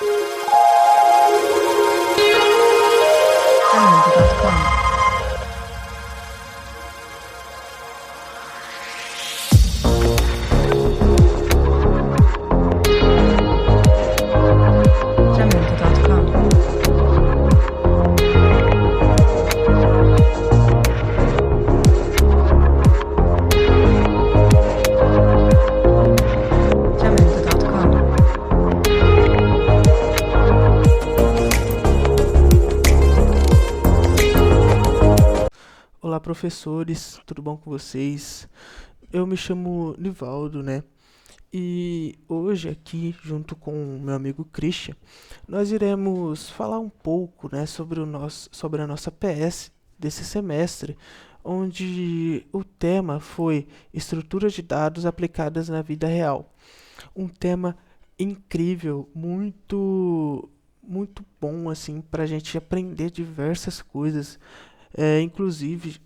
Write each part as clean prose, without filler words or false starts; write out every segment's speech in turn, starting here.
Jamendo.com. Olá, professores, tudo bom com vocês? Eu me chamo Nivaldo, né? E hoje aqui, junto com o meu amigo Christian, nós iremos falar um pouco, né, sobre a nossa PS desse semestre, onde o tema foi estruturas de dados aplicadas na vida real. Um tema incrível, muito bom assim para a gente aprender diversas coisas. Inclusive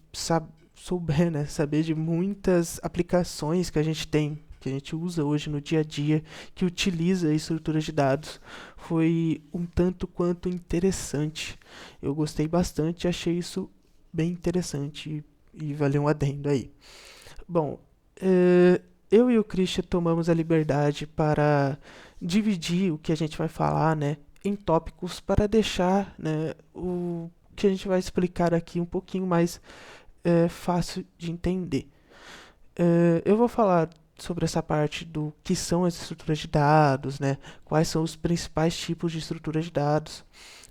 souber, né, saber de muitas aplicações que a gente tem, que a gente usa hoje no dia a dia, que utiliza estruturas de dados, foi um tanto quanto interessante. Eu gostei bastante, achei isso bem interessante e valeu um adendo aí. Bom, eu e o Christian tomamos a liberdade para dividir o que a gente vai falar, né, em tópicos para deixar, né, o que a gente vai explicar aqui um pouquinho mais fácil de entender. Eu vou falar sobre essa parte do que são as estruturas de dados, né? Quais são os principais tipos de estruturas de dados.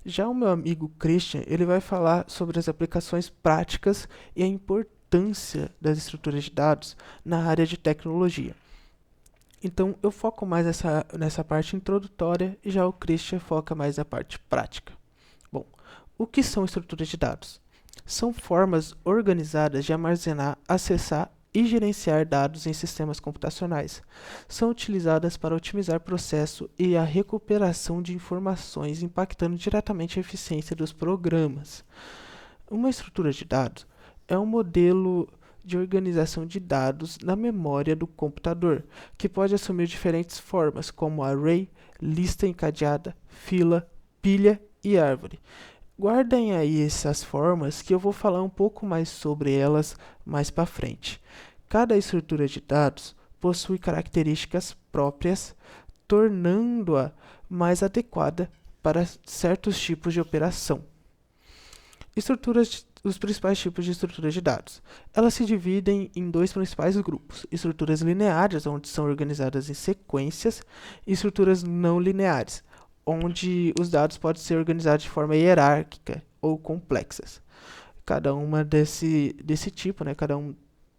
Já o meu amigo Christian, ele vai falar sobre as aplicações práticas e a importância das estruturas de dados na área de tecnologia. Então, eu foco mais nessa parte introdutória e já o Christian foca mais na parte prática. Bom, o que são estruturas de dados? São formas organizadas de armazenar, acessar e gerenciar dados em sistemas computacionais. São utilizadas para otimizar processo e a recuperação de informações, impactando diretamente a eficiência dos programas. Uma estrutura de dados é um modelo de organização de dados na memória do computador, que pode assumir diferentes formas, como array, lista encadeada, fila, pilha e árvore. Guardem aí essas formas que eu vou falar um pouco mais sobre elas mais para frente. Cada estrutura de dados possui características próprias, tornando-a mais adequada para certos tipos de operação. Os principais tipos de estruturas de dados. Elas se dividem em dois principais grupos: estruturas lineares, onde são organizadas em sequências, e estruturas não lineares, onde os dados podem ser organizados de forma hierárquica ou complexas. Cada uma desse tipo, né, cada um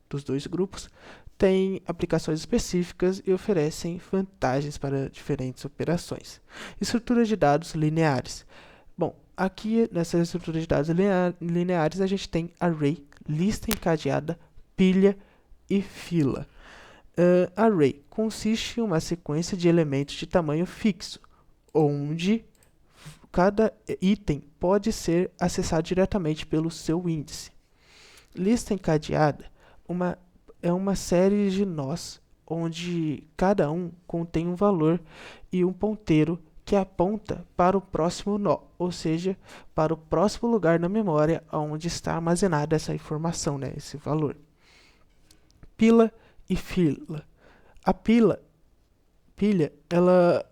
dos dois grupos, tem aplicações específicas e oferecem vantagens para diferentes operações. Estruturas de dados lineares. Bom, aqui nessas estruturas de dados lineares a gente tem array, lista encadeada, pilha e fila. Array consiste em uma sequência de elementos de tamanho fixo, onde cada item pode ser acessado diretamente pelo seu índice. Lista encadeada é uma série de nós, onde cada um contém um valor e um ponteiro que aponta para o próximo nó, ou seja, para o próximo lugar na memória onde está armazenada essa informação, né, esse valor. Pila e fila. A pilha, ela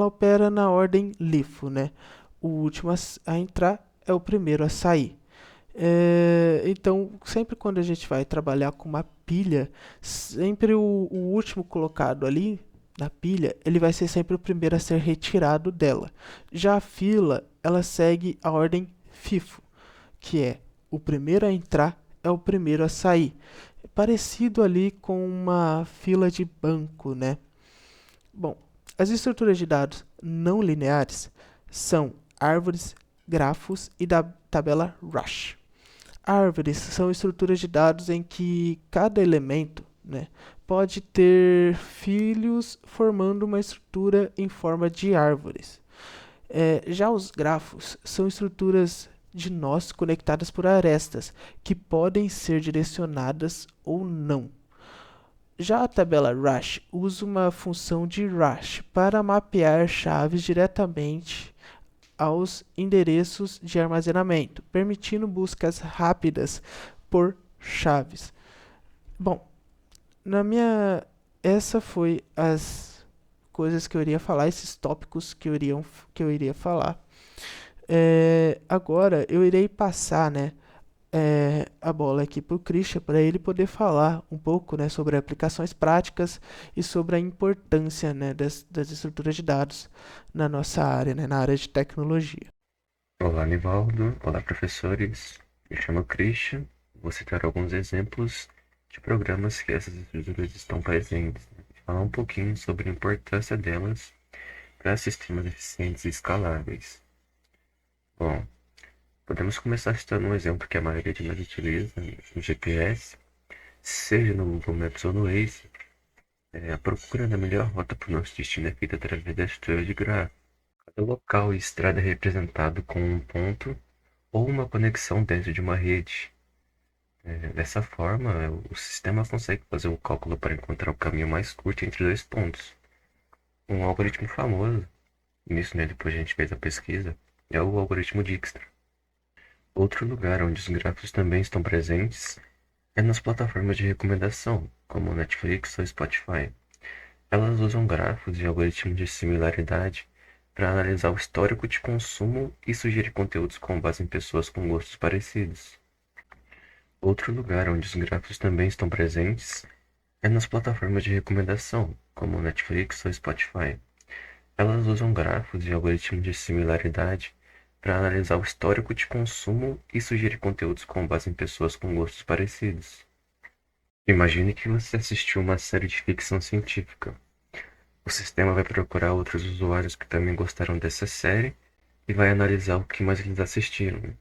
opera na ordem LIFO, né? O último a entrar é o primeiro a sair. Então, sempre quando a gente vai trabalhar com uma pilha, sempre o último colocado ali na pilha, ele vai ser sempre o primeiro a ser retirado dela. Já a fila, ela segue a ordem FIFO, que é o primeiro a entrar é o primeiro a sair. Parecido ali com uma fila de banco, né? Bom, as estruturas de dados não lineares são árvores, grafos e da tabela Rush. Árvores são estruturas de dados em que cada elemento, né, pode ter filhos formando uma estrutura em forma de árvores. Já os grafos são estruturas de nós conectadas por arestas, que podem ser direcionadas ou não. Já a tabela Rash usa uma função de Rash para mapear chaves diretamente aos endereços de armazenamento, permitindo buscas rápidas por chaves. Bom, na minha essa foi as coisas que eu iria falar, esses tópicos que eu iria falar. Agora eu irei passar, né, a bola aqui para o Christian para ele poder falar um pouco, né, sobre aplicações práticas e sobre a importância, né, das estruturas de dados na nossa área, né, na área de tecnologia. Olá, Nivaldo. Olá, professores. Me chamo Christian. Vou citar alguns exemplos de programas que essas estruturas estão presentes, né? Falar um pouquinho sobre a importância delas para sistemas eficientes e escaláveis. Bom, podemos começar citando um exemplo que a maioria de nós utiliza, né, no GPS, seja no Google Maps ou no Waze. A procura da melhor rota para o nosso destino é feita através da estrutura de grafo. Cada local e estrada é representado com um ponto ou uma conexão dentro de uma rede. Dessa forma, o sistema consegue fazer um cálculo para encontrar o caminho mais curto entre dois pontos. Um algoritmo famoso, nisso, né, depois a gente fez a pesquisa, é o algoritmo Dijkstra. Outro lugar onde os grafos também estão presentes é nas plataformas de recomendação, como Netflix ou Spotify. Elas usam grafos e algoritmos de similaridade para analisar o histórico de consumo e sugerir conteúdos com base em pessoas com gostos parecidos. Outro lugar onde os grafos também estão presentes é nas plataformas de recomendação, como Netflix ou Spotify. Elas usam grafos e algoritmos de similaridade para analisar o histórico de consumo e sugerir conteúdos com base em pessoas com gostos parecidos. Imagine que você assistiu uma série de ficção científica. O sistema vai procurar outros usuários que também gostaram dessa série e vai analisar o que mais eles assistiram.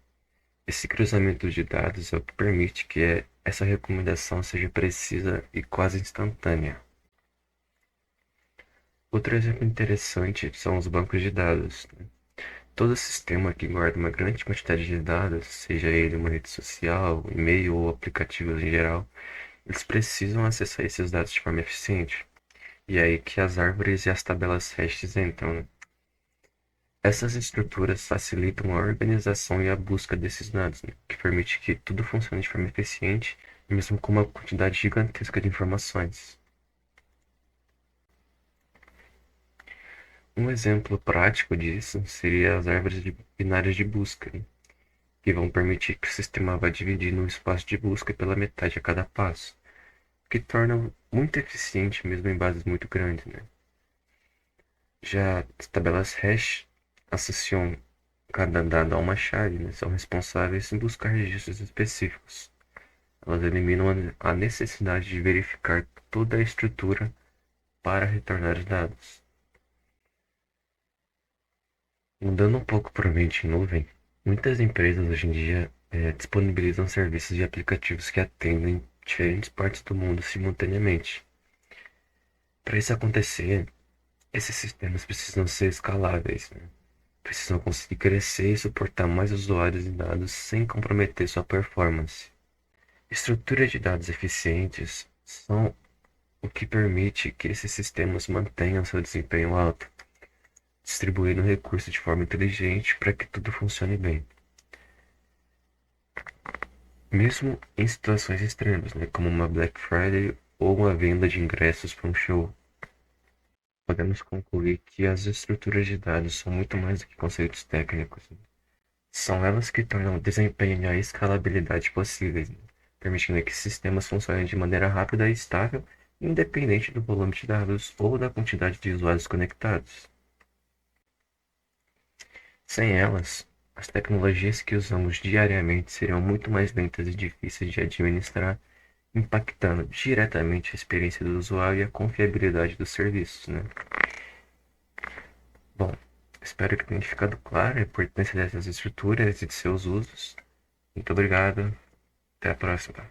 Esse cruzamento de dados é o que permite que essa recomendação seja precisa e quase instantânea. Outro exemplo interessante são os bancos de dados. Todo sistema que guarda uma grande quantidade de dados, seja ele uma rede social, e-mail ou aplicativos em geral, eles precisam acessar esses dados de forma eficiente. E é aí que as árvores e as tabelas hashes entram, né? Essas estruturas facilitam a organização e a busca desses dados, né, que permite que tudo funcione de forma eficiente, mesmo com uma quantidade gigantesca de informações. Um exemplo prático disso seria as árvores binárias de busca, né, que vão permitir que o sistema vá dividindo o espaço de busca pela metade a cada passo, o que torna muito eficiente mesmo em bases muito grandes, né? Já as tabelas hash associam cada dado a uma chave, né, são responsáveis em buscar registros específicos. Elas eliminam a necessidade de verificar toda a estrutura para retornar os dados. Mudando um pouco para o ambiente em nuvem, muitas empresas hoje em dia disponibilizam serviços e aplicativos que atendem diferentes partes do mundo simultaneamente. Para isso acontecer, esses sistemas precisam ser escaláveis, né? Precisam conseguir crescer e suportar mais usuários e dados sem comprometer sua performance. Estruturas de dados eficientes são o que permite que esses sistemas mantenham seu desempenho alto, distribuindo recursos de forma inteligente para que tudo funcione bem. Mesmo em situações extremas, né, como uma Black Friday ou uma venda de ingressos para um show, podemos concluir que as estruturas de dados são muito mais do que conceitos técnicos. São elas que tornam o desempenho e a escalabilidade possíveis, né, permitindo que sistemas funcionem de maneira rápida e estável, independente do volume de dados ou da quantidade de usuários conectados. Sem elas, as tecnologias que usamos diariamente seriam muito mais lentas e difíceis de administrar, impactando diretamente a experiência do usuário e a confiabilidade dos serviços, né? Bom, espero que tenha ficado clara a importância dessas estruturas e de seus usos. Muito obrigado. Até a próxima.